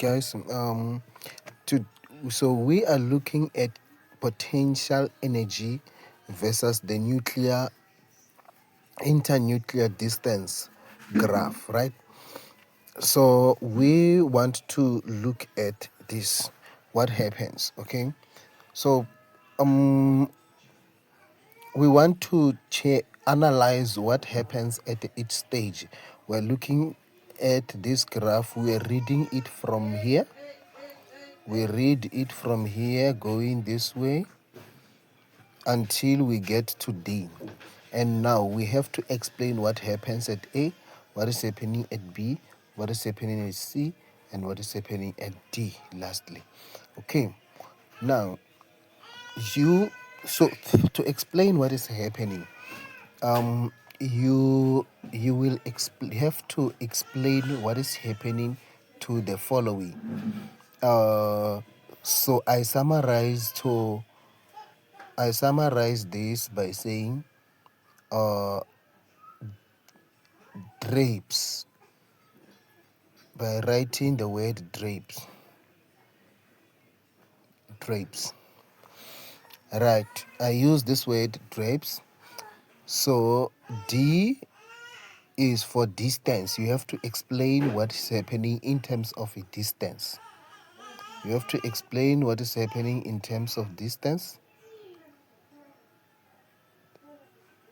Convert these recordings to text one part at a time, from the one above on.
guys. To so we are looking at potential energy versus the internuclear distance graph, right? So we want to look at this. What happens? Okay. So we want to analyze what happens at each stage. We're looking at this graph. We're reading it from here. We read it from here going this way until we get to D. And now we have to explain what happens at A, what is happening at B, what is happening at C, and what is happening at D lastly. Okay. Now, to explain what is happening, you will have to explain what is happening to the following. So I summarize this by saying drapes, by writing the word drapes. Right, I use this word drapes. So D is for distance. You have to explain what is happening in terms of a distance. You have to explain what is happening in terms of distance.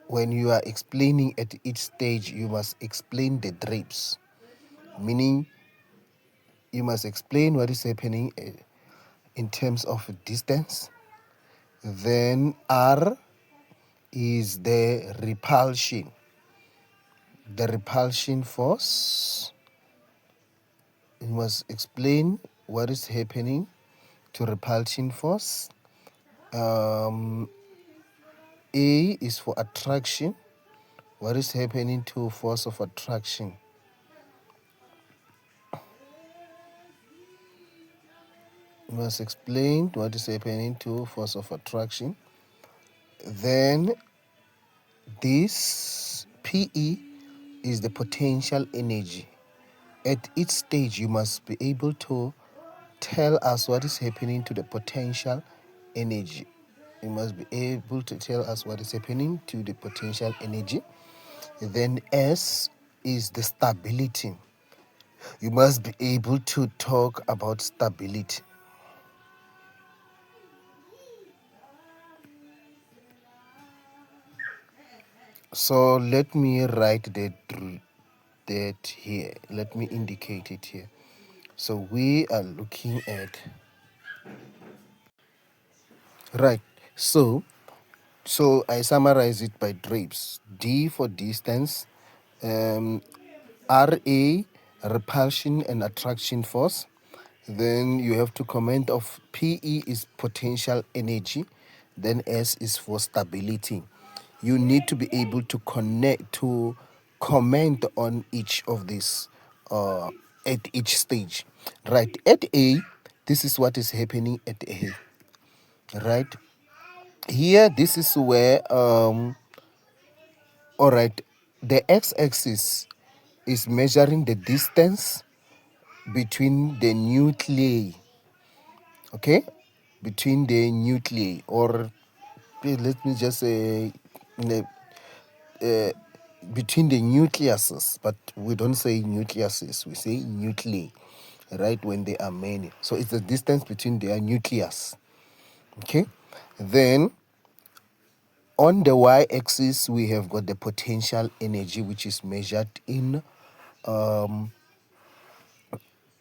When you are explaining at each stage, you must explain the drapes, meaning you must explain what is happening in terms of distance. Then R is the repulsion force. You must explain what is happening to repulsion force. A is for attraction. What is happening to force of attraction? You must explain what is happening to force of attraction. Then this PE is the potential energy. At each stage, you must be able to tell us what is happening to the potential energy. You must be able to tell us what is happening to the potential energy. Then S is the stability. You must be able to talk about stability. So let me write that here. Let me indicate it here. So we are looking at, right. So I summarize it by drapes. D for distance, RA, repulsion and attraction force. Then you have to comment of PE is potential energy. Then S is for stability. You need to be able to comment on each of these at each stage. Right. At A, this is what is happening at A. Right. Here, this is where all right, the x-axis is measuring the distance between the nuclei. Okay, between the nuclei, or let me just say between the nucleuses, but we don't say nucleuses, we say nuclei, right, when they are many. So it's the distance between their nucleus. Okay, then on the y-axis, we have got the potential energy, which is measured in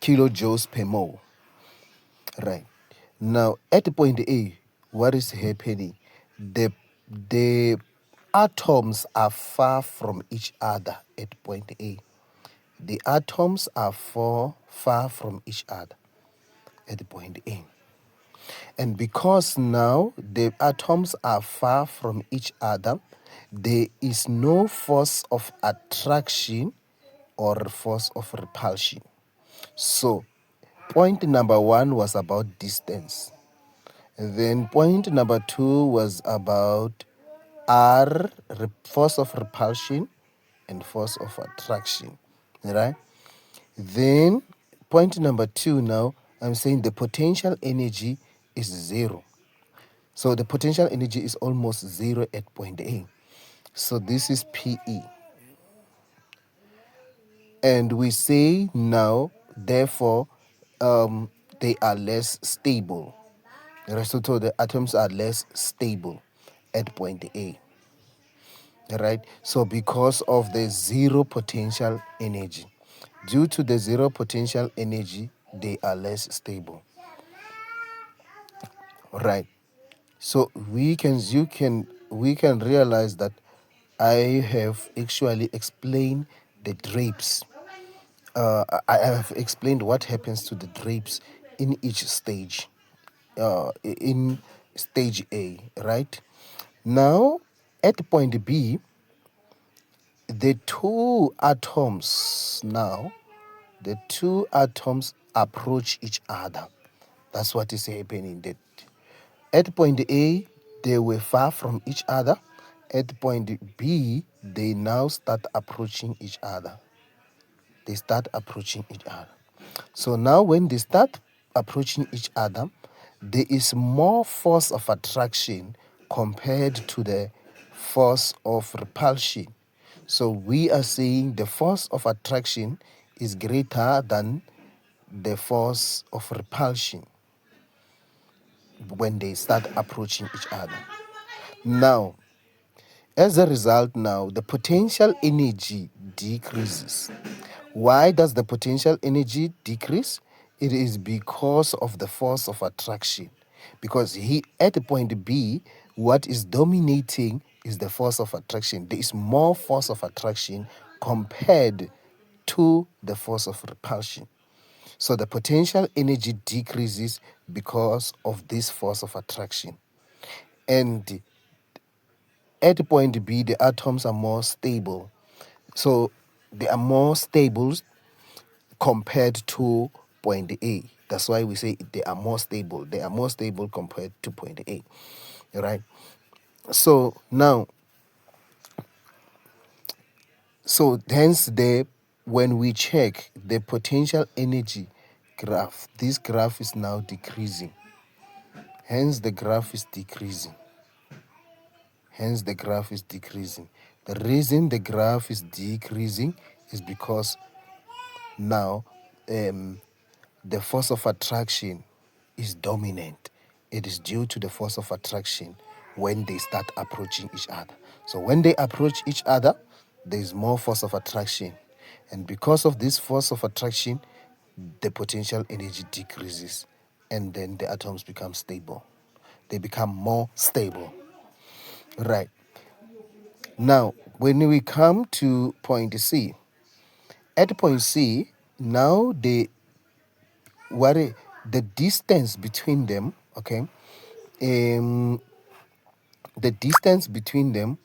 kilojoules per mole. Right. Now, at point A, what is happening? The atoms are far from each other at point A. The atoms are far from each other at point A. And because now the atoms are far from each other, there is no force of attraction or force of repulsion. So, point number 1 was about distance. Then point number 2 was about R, force of repulsion and force of attraction, right? Then point number 2 now, I'm saying the potential energy is 0. So the potential energy is almost 0 at point A. So this is PE. And we say now, therefore, they are less stable. So the atoms are less stable at point A. Right? So because of the 0 potential energy. Due to the 0 potential energy, they are less stable. Right. So we can realize that I have actually explained the drapes. I have explained what happens to the drapes in each stage. In stage A, right? Now, at point B, the two atoms approach each other. That's what is happening. That at point A, they were far from each other. At point B, they now start approaching each other. They start approaching each other. So now when they start approaching each other, there is more force of attraction compared to the force of repulsion. So we are saying the force of attraction is greater than the force of repulsion when they start approaching each other. Now, as a result, now the potential energy decreases. Why does the potential energy decrease? It is because of the force of attraction. Because at point B, what is dominating is the force of attraction. There is more force of attraction compared to the force of repulsion. So the potential energy decreases because of this force of attraction. And at point B, the atoms are more stable. So they are more stable compared to point A. That's why we say they are more stable. They are more stable compared to point A. Right? So now, hence when we check the potential energy graph, this graph is now decreasing. Hence the graph is decreasing. Hence the graph is decreasing. The reason the graph is decreasing is because now the force of attraction is dominant. It is due to the force of attraction when they start approaching each other. So when they approach each other, there is more force of attraction. And because of this force of attraction, the potential energy decreases. And then the atoms become stable. They become more stable. Right. Now, when we come to point C, at point C, now the distance between them, okay, the distance between them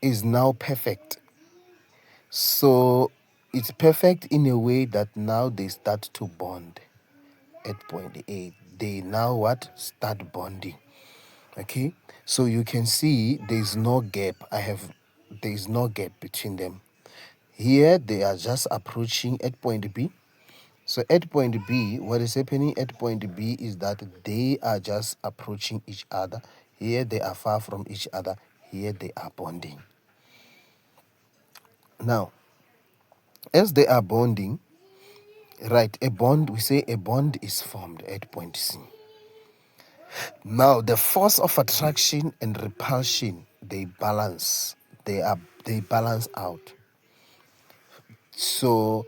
is now perfect. So it's perfect in a way that now they start to bond at point A. They now start bonding. Okay, so you can see there's no gap. There's no gap between them. Here they are just approaching at point B. So at point B, what is happening at point B is that they are just approaching each other. Here they are far from each other. Here they are bonding. Now, as they are bonding, right, we say a bond is formed at point C. Now, the force of attraction and repulsion, they balance. They balance out. So,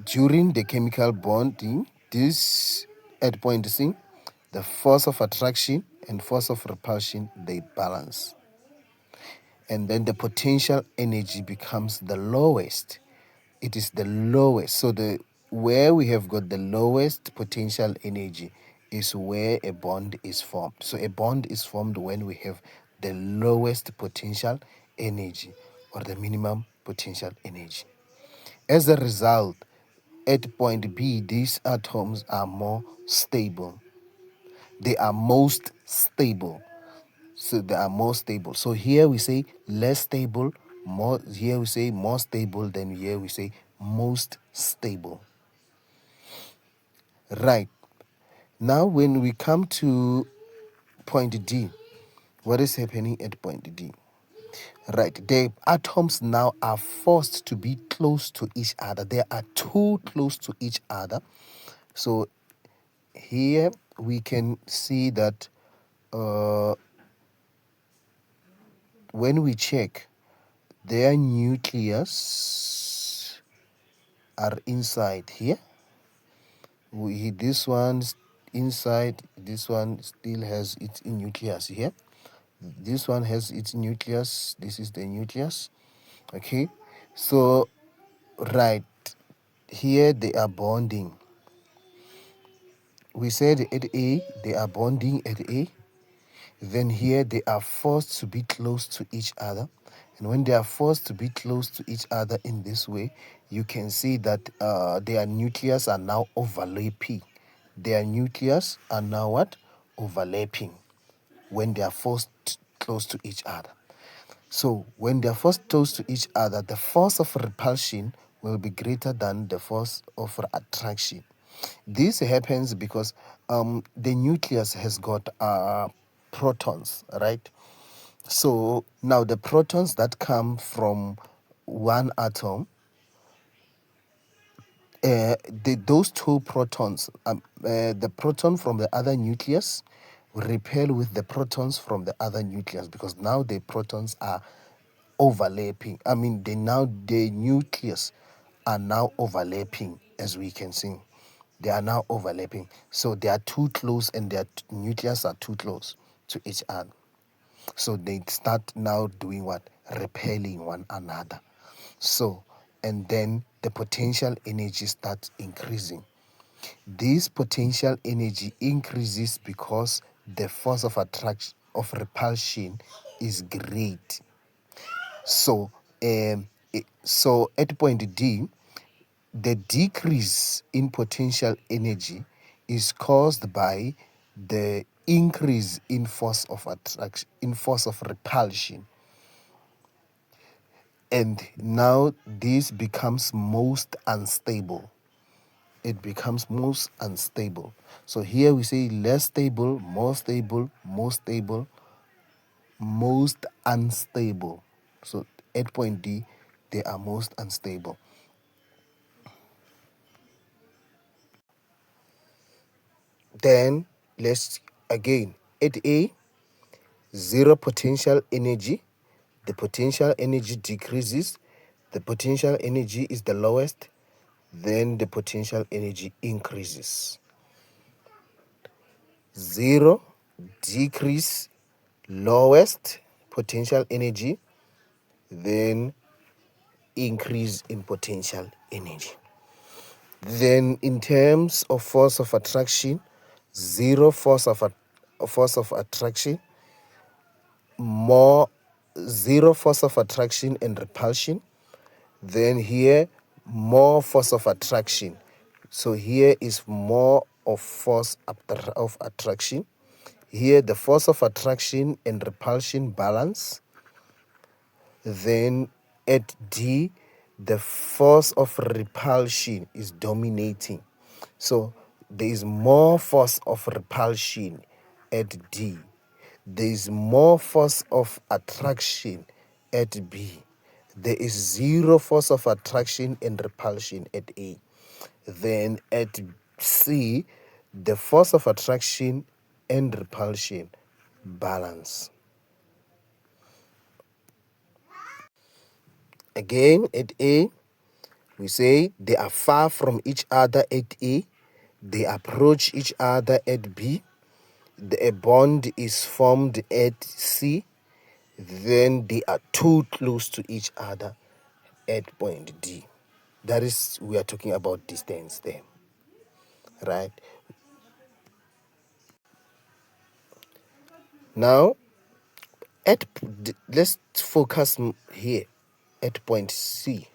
during the chemical bonding, this at point C, the force of attraction and force of repulsion, they balance. And then the potential energy becomes the lowest. It is the lowest. So where we have got the lowest potential energy is where a bond is formed. So a bond is formed when we have the lowest potential energy or the minimum potential energy. As a result, at point B, these atoms are more stable. They are most stable. So they are more stable. So here we say less stable, more. Here we say more stable, then here we say most stable. Right. Now, when we come to point D, what is happening at point D? Right. The atoms now are forced to be close to each other. They are too close to each other. So here we can see that when we check, their nucleus are inside here. This one's inside, this one still has its nucleus here. This one has its nucleus. This is the nucleus. Okay. So, right here they are bonding. We said at A, they are bonding at A. Then here they are forced to be close to each other. And when they are forced to be close to each other in this way, you can see that their nucleus are now overlapping. Their nucleus are now what? Overlapping when they are forced close to each other. So when they are forced close to each other, the force of repulsion will be greater than the force of attraction. This happens because the nucleus has got protons, right? So now the protons that come from one atom, those two protons, the proton from the other nucleus will repel with the protons from the other nucleus, because now the protons are overlapping. I mean, the nucleus are now overlapping, as we can see. They are now overlapping. So they are too close, and their nucleus are too close to each other. So they start now doing what? Repelling one another. So, and then the potential energy starts increasing. This potential energy increases because the force of attraction, of repulsion, is great. So, so at point D, the decrease in potential energy is caused by the increase in force of attraction, in force of repulsion. And now this becomes most unstable. It becomes most unstable. So here we say less stable, more stable, most stable, most unstable. So at point D, they are most unstable. Then let's again, at A, zero potential energy. The potential energy decreases. The potential energy is the lowest. Then the potential energy increases. Zero, decrease, lowest potential energy, then increase in potential energy. Then in terms of force of attraction, zero force of attraction, more zero force of attraction and repulsion. Then here, more force of attraction. So here is more of force of attraction. Here the force of attraction and repulsion balance. Then at D, the force of repulsion is dominating. So there is more force of repulsion at D. There is more force of attraction at B. There is zero force of attraction and repulsion at A. Then at C, the force of attraction and repulsion balance. Again, at A, we say they are far from each other at A. They approach each other at B. A bond is formed at C. Then they are too close to each other at point D. That is, we are talking about distance there, right? Now, let's focus here at point C.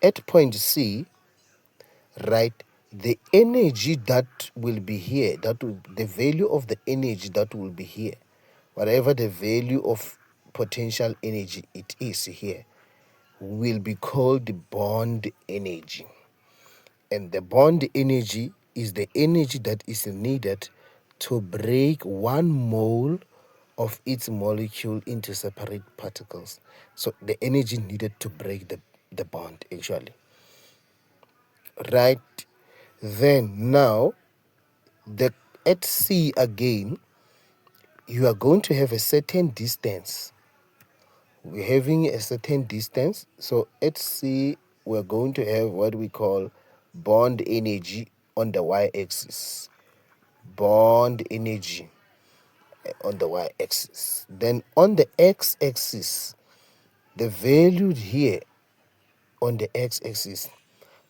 At point C, right, the energy that will be here, the value of the energy that will be here, whatever the value of potential energy it is here, will be called the bond energy. And the bond energy is the energy that is needed to break 1 mole of its molecule into separate particles. So the energy needed to break the bond, actually. Right? Then now, at C again, you are going to have a certain distance. We're having a certain distance. So at C, we're going to have what we call bond energy on the y-axis. Bond energy on the y-axis. Then on the x-axis, the value here on the x-axis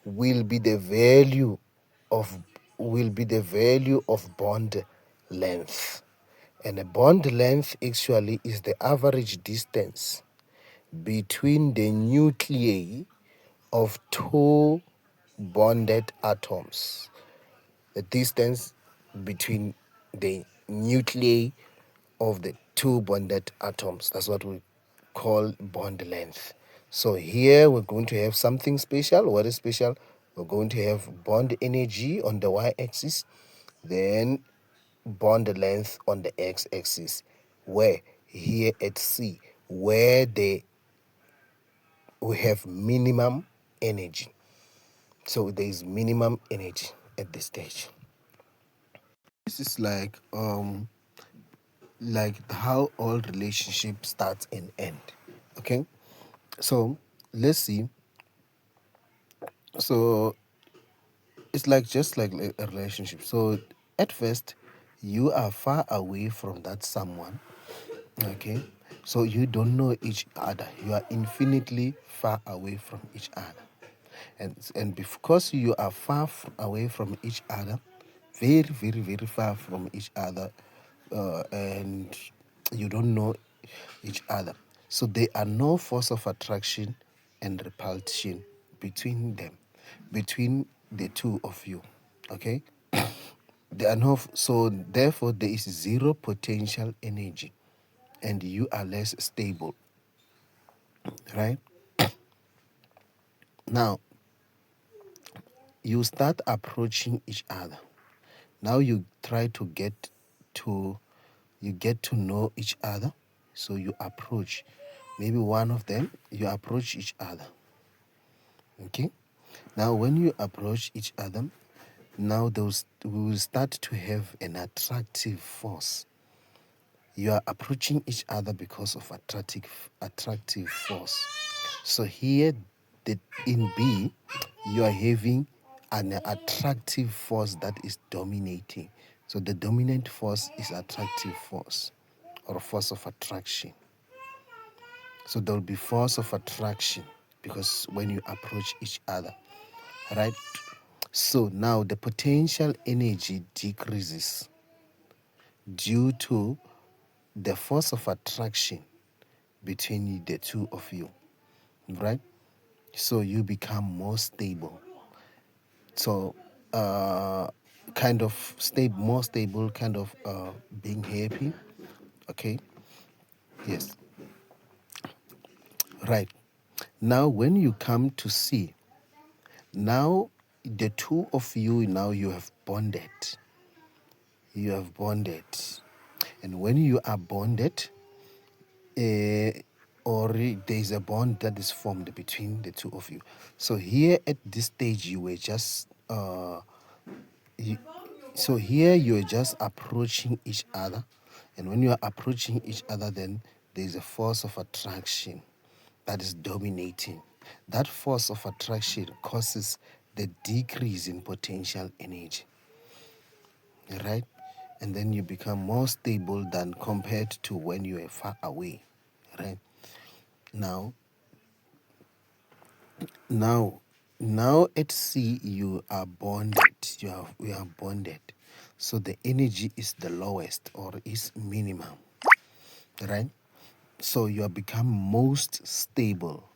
will be the value of bond length. And a bond length actually is the average distance between the nuclei of two bonded atoms. The distance between the nuclei of the two bonded atoms. That's what we call bond length. So here we're going to have something special. What is special? We're going to have bond energy on the y-axis, then bond length on the x-axis, where here at C, where we have minimum energy. So there is minimum energy at this stage. This is like how all relationships start and end. Okay, so let's see. So it's like just like a relationship. So at first, you are far away from that someone. Okay, so you don't know each other. You are infinitely far away from each other, and because you are far away from each other, very very very far from each other, and you don't know each other. So there are no force of attraction and repulsion between them, between the two of you. Okay, there are no. So therefore, there is zero potential energy, and you are less stable. Right now, you start approaching each other. Now you try to get to know each other. So you approach, maybe one of them, you approach each other. Okay, now when you approach each other, now we will start to have an attractive force. You are approaching each other because of attractive force. So here, in B, you are having an attractive force that is dominating. So the dominant force is attractive force, or force of attraction. So there will be force of attraction because when you approach each other, right? So now the potential energy decreases due to the force of attraction between the two of you, right? So you become more stable. So kind of more stable, kind of being happy. Okay, yes, right. Now when you come to see, now the two of you, now you have bonded. You have bonded. And when you are bonded, or there is a bond that is formed between the two of you. So here at this stage, you were just so here you're just approaching each other, and when you are approaching each other, then there is a force of attraction that is dominating. That force of attraction causes the decrease in potential energy, right? And then you become more stable than compared to when you are far away, right? Now, now, now at sea you are bonded. We are bonded, so the energy is the lowest or is minimum, right? So you are become most stable.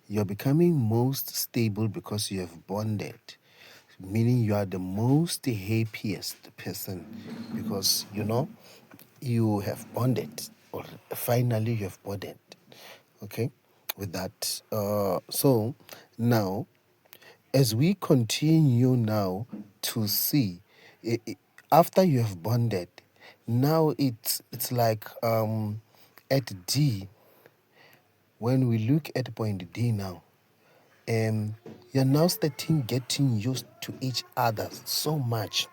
You are becoming most stable because you have bonded, meaning you are the most happiest person because you have bonded, or finally you have bonded. Okay, with that. So now as we continue now to see, after you have bonded, now it's like at D, when we look at point D now, you're now starting getting used to each other so much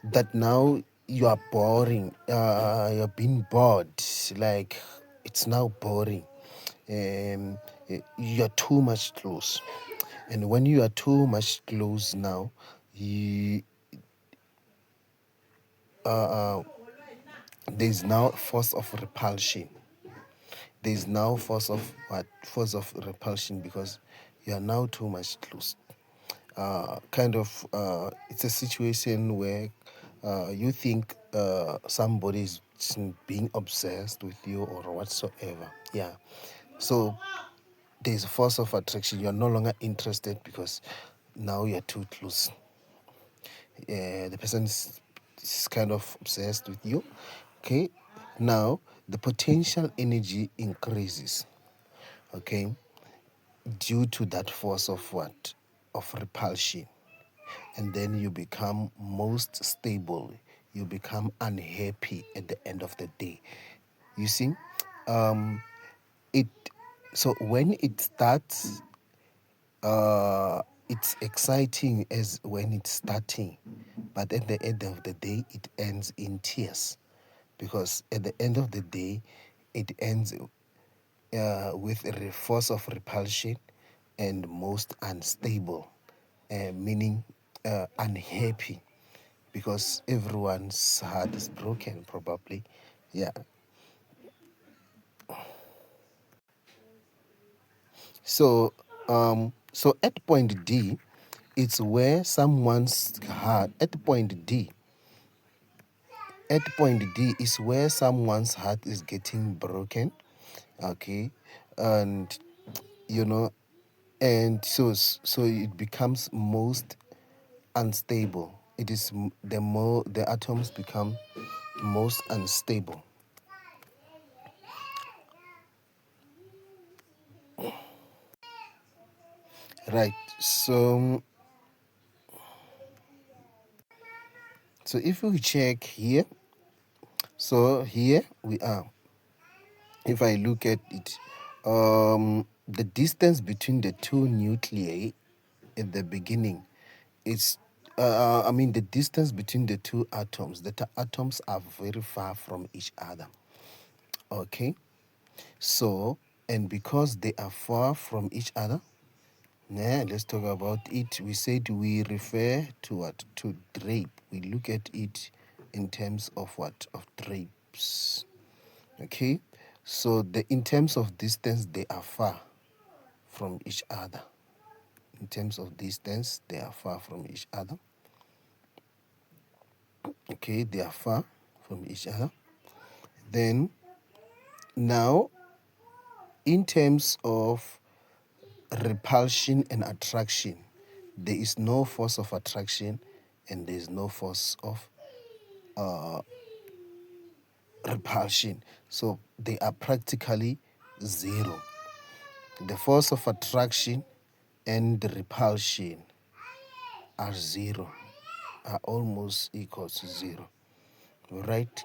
that now you are boring. You're being bored. Like it's now boring. You're too much close, and when you are too much close now, you, there's now force of repulsion. There's now force of what? Force of repulsion, because you are now too much close. It's a situation where you think somebody is being obsessed with you or whatsoever. Yeah. So there's a force of attraction. You're no longer interested because now you're too close. The person is kind of obsessed with you. Okay. Now the potential energy increases. Okay. Due to that force of what? Of repulsion. And then you become most stable. You become unhappy at the end of the day. You see, it. So when it starts, it's exciting as when it's starting, but at the end of the day, it ends in tears, because at the end of the day, it ends with a force of repulsion and most unstable, meaning unhappy, because everyone's heart is broken, probably. Yeah. So at point D, it's where someone's heart, at point D is where someone's heart is getting broken. Okay. And you know, and so it becomes most unstable. It is the more the atoms become most unstable. Right. So if we check here, so here we are. If I look at it, the distance between the two nuclei at the beginning is, the distance between the two atoms, the atoms are very far from each other. Okay, so, and because they are far from each other, let's talk about it. We said we refer to what? To drape. We look at it in terms of what? Of drapes. Okay, so in terms of distance, they are far from each other. In terms of distance, they are far from each other. Okay, they are far from each other. Then, now, in terms of repulsion and attraction, there is no force of attraction and there is no force of repulsion. So they are practically zero. The force of attraction and the repulsion are zero, are almost equal to zero. Right?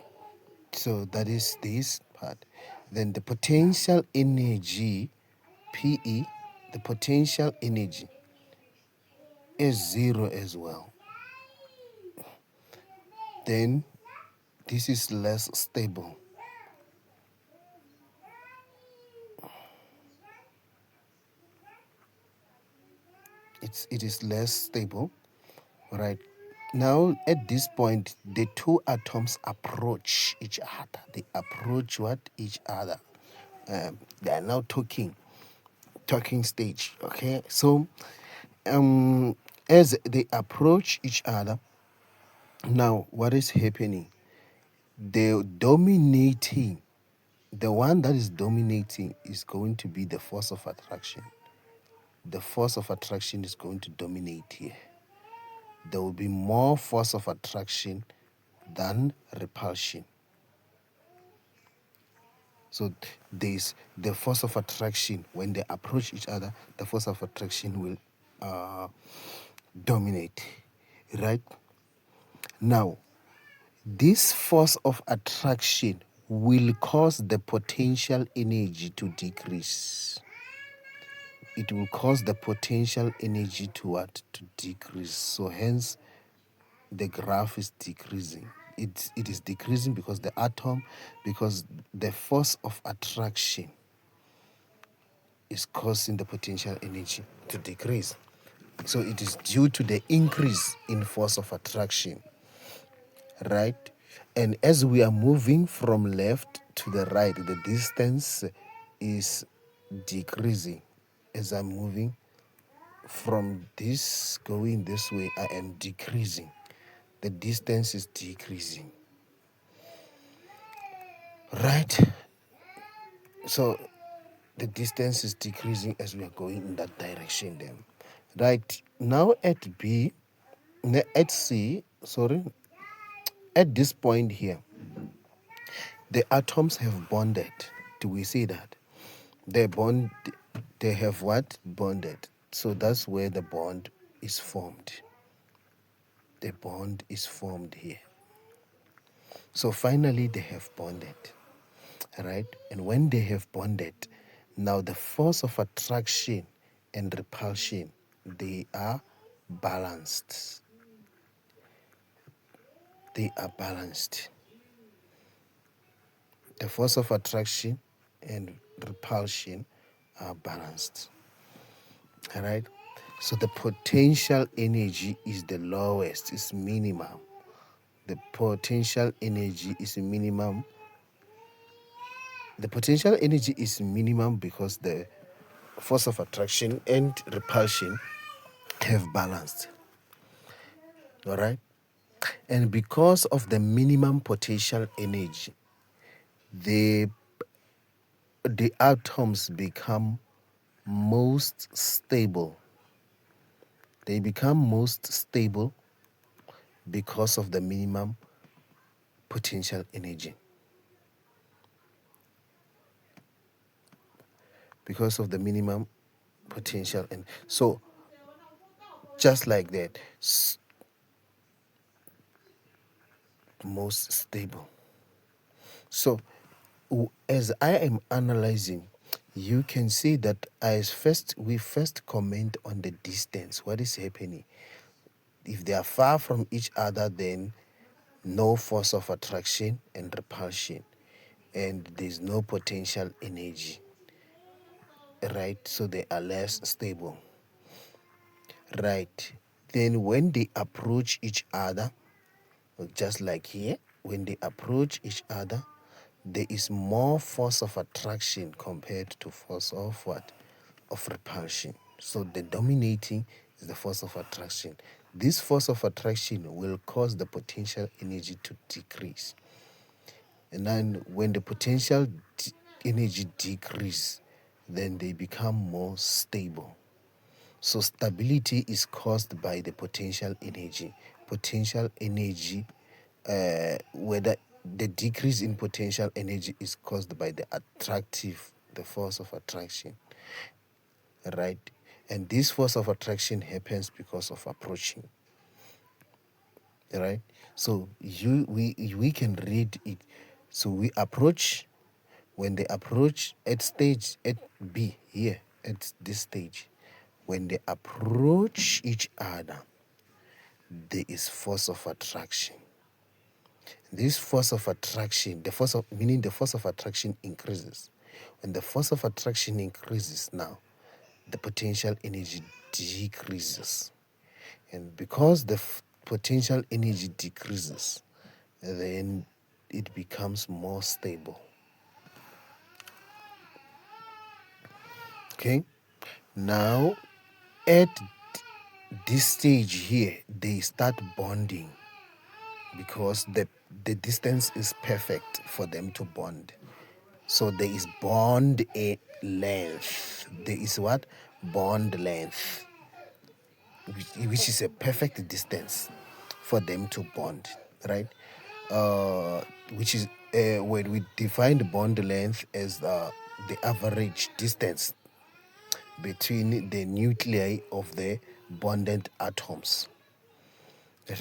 So that is this part. Then the potential energy, PE, the potential energy is zero as well. Then this is less stable. It is less stable. Right. Now, at this point, the two atoms approach each other. They approach what? Each other. They are now talking stage. Okay. So, as they approach each other, now what is happening? The one that is dominating is going to be the force of attraction. The force of attraction is going to dominate here. There will be more force of attraction than repulsion. So there's the force of attraction. When they approach each other, the force of attraction will dominate, right? Now, this force of attraction will cause the potential energy to decrease. It will cause the potential energy to what? To decrease. So hence the graph is decreasing. It is decreasing because because the force of attraction is causing the potential energy to decrease. So it is due to the increase in force of attraction, right? And as we are moving from left to the right, the distance is decreasing. As I'm moving from this going this way, I am decreasing. The distance is decreasing, right? So the distance is decreasing as we are going in that direction then. Right now at B, at C, sorry, at this point here, the atoms have bonded. Do we see that? They have what? Bonded. So that's where the bond is formed. The bond is formed here. So finally they have bonded, right? And when they have bonded, now the force of attraction and repulsion, they are balanced. They are balanced. The force of attraction and repulsion are balanced. All right? So the potential energy is the lowest, is minimum. The potential energy is minimum. The potential energy is minimum because the force of attraction and repulsion have balanced. All right? And because of the minimum potential energy, the atoms become most stable. They become most stable because of the minimum potential energy. Because of the minimum potential. And so, just like that, most stable. So, as I am analyzing, you can see that we first comment on the distance. What is happening? If they are far from each other, then no force of attraction and repulsion, and there's no potential energy, right? So they are less stable, right? Then when they approach each other, just like here, when they approach each other, there is more force of attraction compared to force of what? Of repulsion. So the dominating is the force of attraction. This force of attraction will cause the potential energy to decrease. And then when the potential energy decrease, then they become more stable. So stability is caused by the potential energy. Potential energy, whether the decrease in potential energy is caused by the force of attraction, right? And this force of attraction happens because of approaching, right? So we can read it. So we approach. When they approach at B here, at this stage, when they approach each other, there is force of attraction. This force of attraction, meaning the force of attraction increases. When the force of attraction increases now, the potential energy decreases. And because the potential energy decreases, then it becomes more stable. Okay? Now, at this stage here, they start bonding because the distance is perfect for them to bond. So there is bond length. There is what? Bond length, which is a perfect distance for them to bond, right? Which is when we define the bond length as the average distance between the nuclei of the bonded atoms,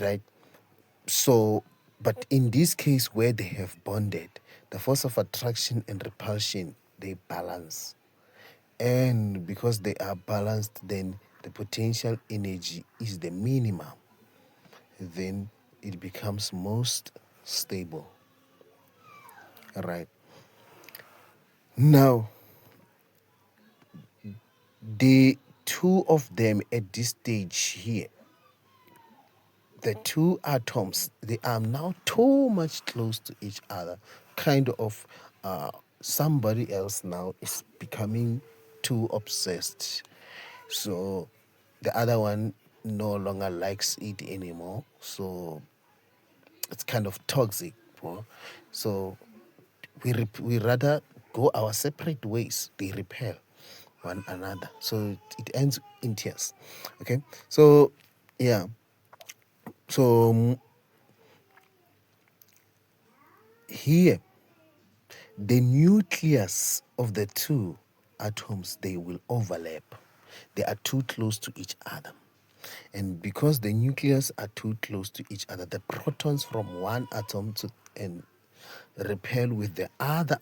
right? So, but in this case where they have bonded, the force of attraction and repulsion, they balance. And because they are balanced, then the potential energy is the minimum. Then it becomes most stable. Right. Now, the two of them at this stage here, the two atoms, they are now too much close to each other. Kind of somebody else now is becoming too obsessed. So the other one no longer likes it anymore. So it's kind of toxic. So we rather go our separate ways. They repel one another. So it ends in tears. Okay. So yeah. So here, the nucleus of the two atoms, they will overlap. They are too close to each other. And because the nucleus are too close to each other, the protons from one atom to and repel with the other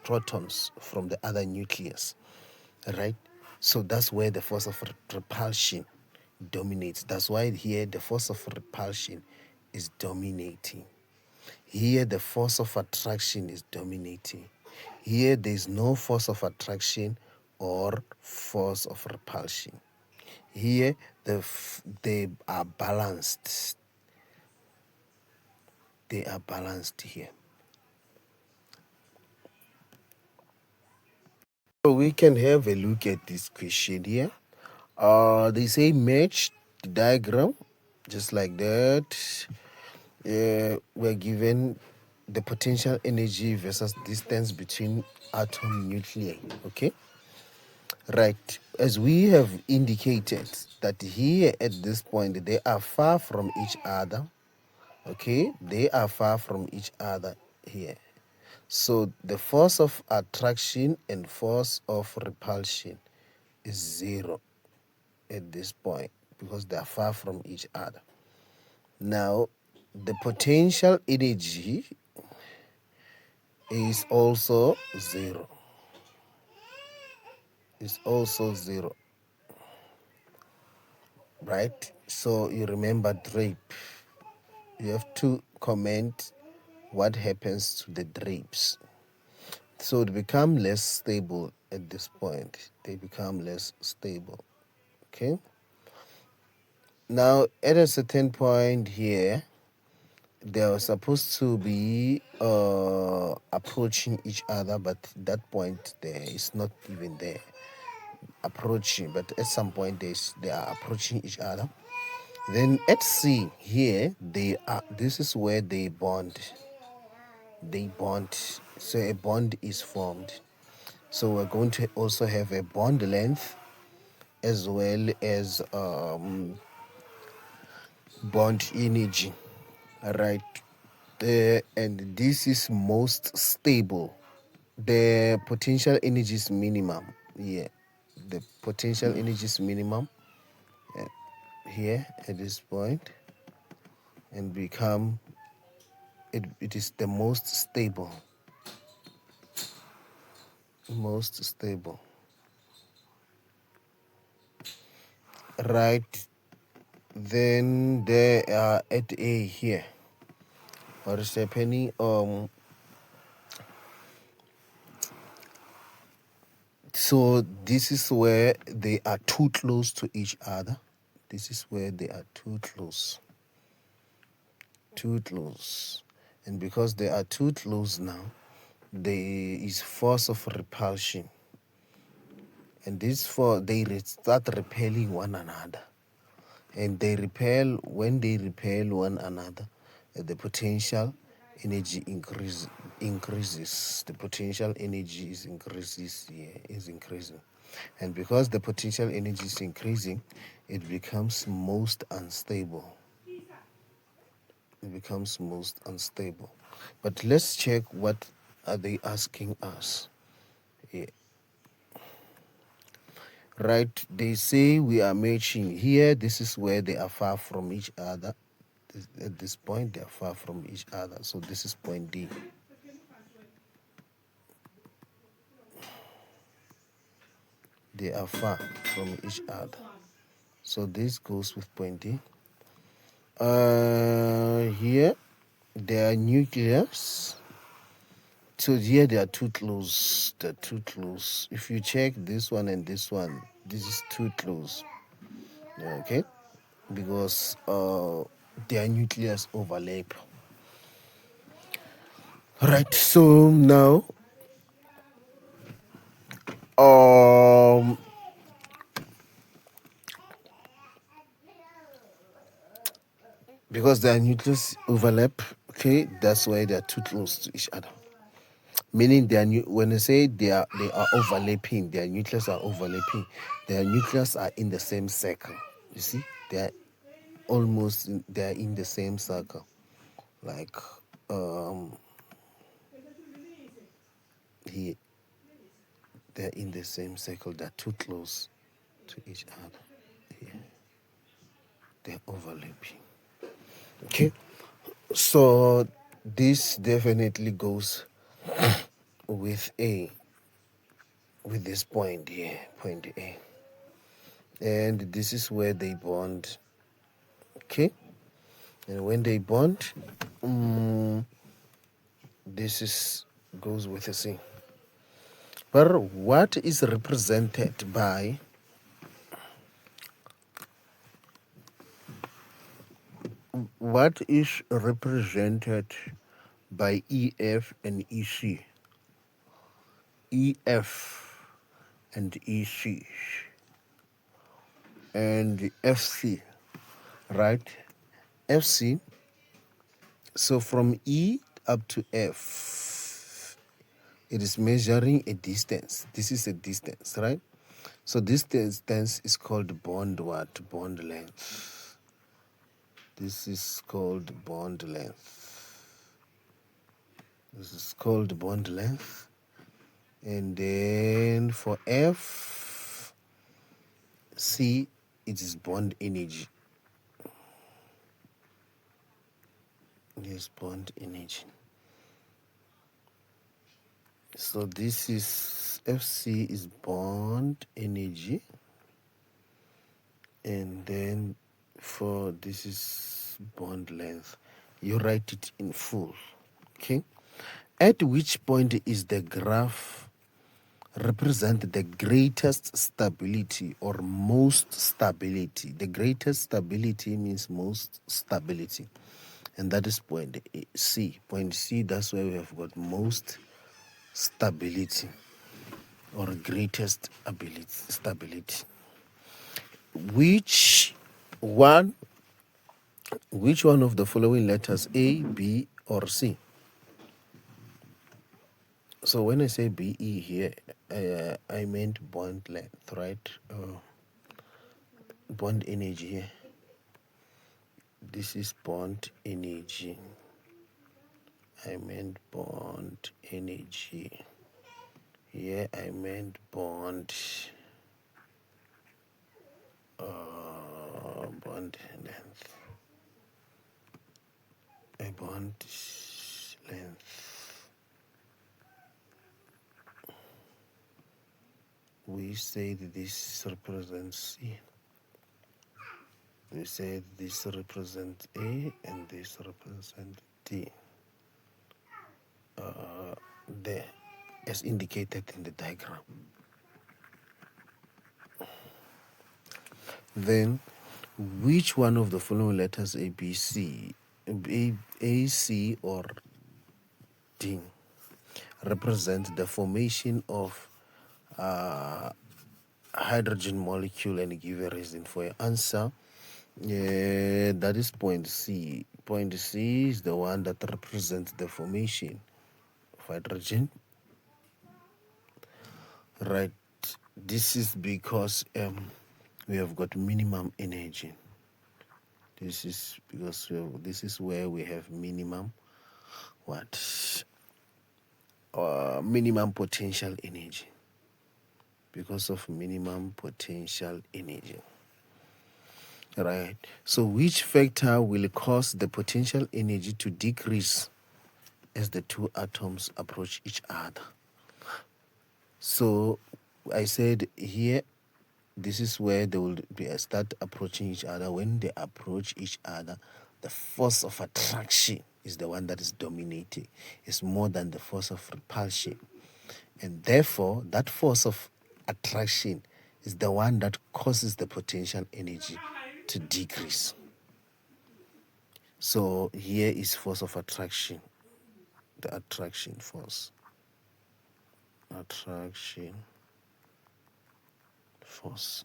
protons from the other nucleus, right? So that's where the force of repulsion dominates. That's why here the force of repulsion is dominating. Here the force of attraction is dominating. Here there is no force of attraction or force of repulsion. Here they are balanced. They are balanced here. So we can have a look at this question here. They say match the diagram just like that. We're given the potential energy versus distance between atom nuclei. Okay, right. As we have indicated that here at this point they are far from each other. Okay, they are far from each other here. So the force of attraction and force of repulsion is zero at this point because they are far from each other. Now, the potential energy is also zero. It's also zero, right? So you remember drape. You have to comment what happens to the drapes. So they become less stable at this point. They become less stable. Okay. Now, at a certain point here, they are supposed to be approaching each other, but that point there is not even there. Approaching, but at some point they are approaching each other. Then at C here, they are. This is where they bond. They bond. So a bond is formed. So we're going to also have a bond length as well as bond energy. All right. And this is most stable. The potential energy is minimum. Yeah. The potential energy is minimum here at this point and become it is the most stable. Most stable. Right. Then they are at A here. What is happening? So this is where they are too close to each other. This is where they are too close. Too close. And because they are too close now, there is force of repulsion. And this they start repelling one another. And they repel, when they repel one another, the potential energy increases. The potential energy is increasing. And because the potential energy is increasing, it becomes most unstable. It becomes most unstable. But let's check what are they asking us. Yeah. right? They say we are matching here. This is where they are far from each other. At this point, they are far from each other. So this is point D. They are far from each other. So this goes with point D. Here, their nucleus. So here they are too close. They're too close. If you check this one and this one, this is too close. Okay, because their nucleus overlap. Right. So now, um, because their nucleus overlap. Okay, that's why they are too close to each other. Meaning they are when I say they are overlapping, their nucleus are overlapping. Their nucleus are in the same circle. You see, they are they are in the same circle. Like here, they're in the same circle. They're too close to each other. Here, they're overlapping. Okay, so this definitely goes with A, with this point here, point A. And this is where they bond. Okay, and when they bond, this is goes with a C. But what is represented by EF and EC? EF and EC and FC, right? FC, so from E up to F, it is measuring a distance. This is a distance, right? So this distance is called bond what? Bond length. This is called bond length. This is called bond length. And then for F, C, it is bond energy. Yes, bond energy. So this is FC is bond energy. And then for this is bond length. You write it in full. Okay. At which point is the graph represent the greatest stability or most stability? The greatest stability means most stability. And that is point C. Point C, that's where we have got most stability or greatest stability. Which one of the following letters, A, B, or C? So when I say BE here, I meant bond length, right? Bond energy here. This is bond energy. I meant bond energy. Here I meant bond length. A bond length. We say that this represents C. We say this represents A and this represents D. There, as indicated in the diagram. Then, which one of the following letters A, B, C, A, C, or D represent the formation of hydrogen molecule and give a reason for your answer? Yeah, that is point C. Point C is the one that represents the formation of hydrogen. Right. This is because we have got minimum energy. This is because this is where we have minimum minimum potential energy. because of minimum potential energy. Right. So which factor will cause the potential energy to decrease as the two atoms approach each other? So I said here, this is where they will start approaching each other. When they approach each other, the force of attraction is the one that is dominating. It's more than the force of repulsion. And therefore, that force of attraction is the one that causes the potential energy to decrease. So here is force of attraction, the attraction force. Attraction force.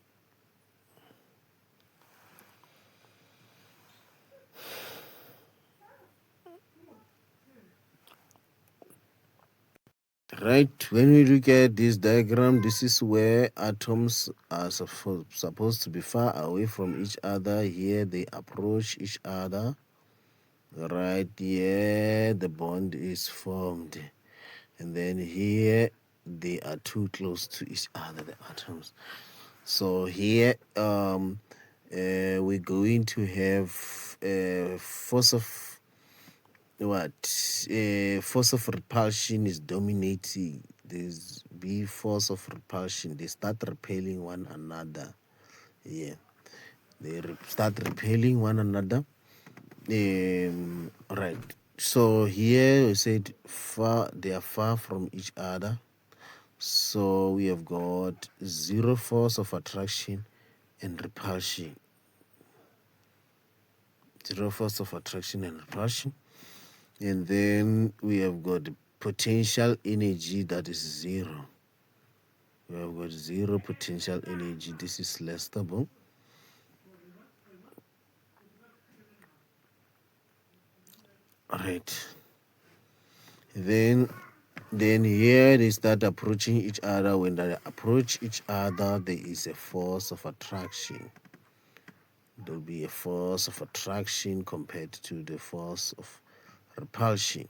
Right, when we look at this diagram, this is where atoms are supposed to be far away from each other. Here they approach each other. Right here, the bond is formed. And then here, they are too close to each other, the atoms. So here, we're going to have force of force of repulsion is dominating. There's be force of repulsion. They start repelling one another. Yeah, they start repelling one another. Right. So here we said far, they are far from each other. So we have got zero force of attraction and repulsion. Zero force of attraction and repulsion. And then we have got potential energy that is zero. We have got zero potential energy. This is less stable. Right. Then here they start approaching each other. When they approach each other, there is a force of attraction. There will be a force of attraction compared to the force of repulsion.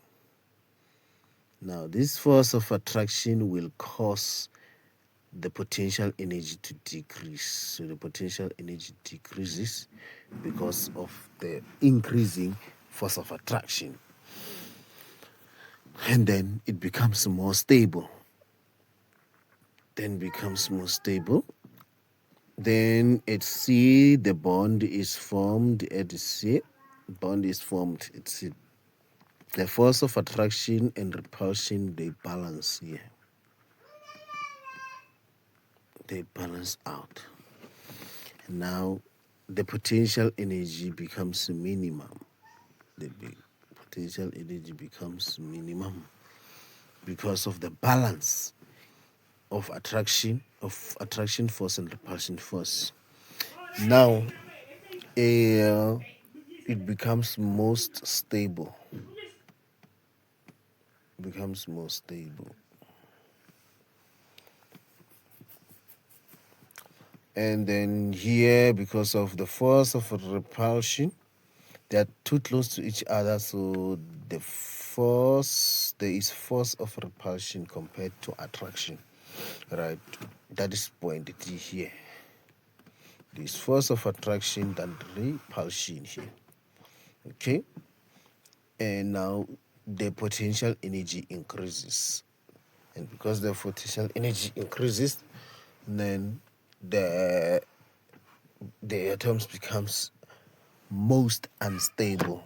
Now, this force of attraction will cause the potential energy to decrease. So the potential energy decreases because of the increasing force of attraction. And then it becomes more stable. Then at C, the bond is formed. At C, bond is formed. It's the force of attraction and repulsion, they balance here. They balance out. And now the potential energy becomes minimum. The potential energy becomes minimum because of the balance of attraction force and repulsion force. Now it becomes most stable. And then here, because of the force of repulsion, they are too close to each other, so there is force of repulsion compared to attraction. Right, that is point D here. There is force of attraction than repulsion here. Okay, and now the potential energy increases, and because the potential energy increases, then the atoms becomes most unstable.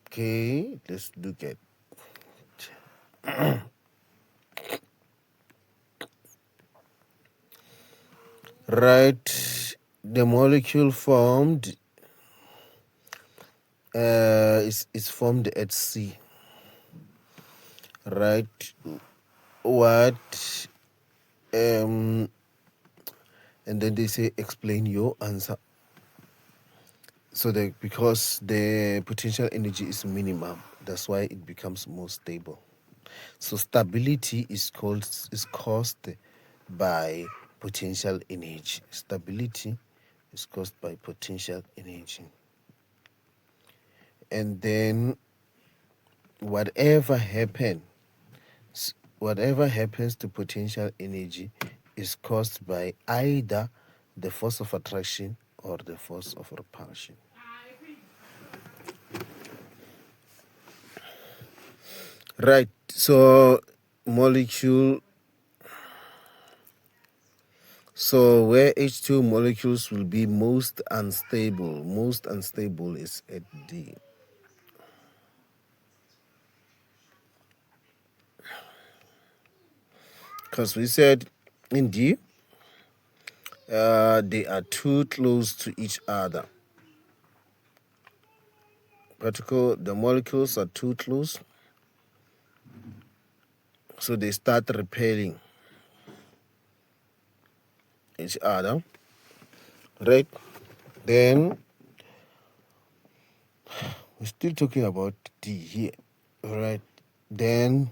Okay, let's look at right. The molecule formed is formed at C. Right. What and then they say explain your answer. So because the potential energy is minimum, that's why it becomes more stable. So stability is caused by potential energy. Stability is caused by potential energy. And then whatever happens whatever happens to potential energy is caused by either the force of attraction or the force of repulsion. Right, so molecule, so where H2 molecules will be most unstable is at D. Because we said in D, they are too close to each other. The molecules are too close, so they start repelling each other, right? Then we're still talking about D here, all right? Then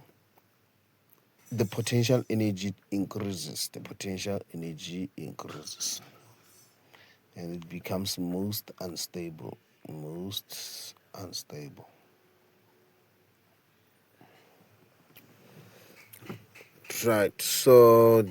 the potential energy increases. And it becomes most unstable. Right, so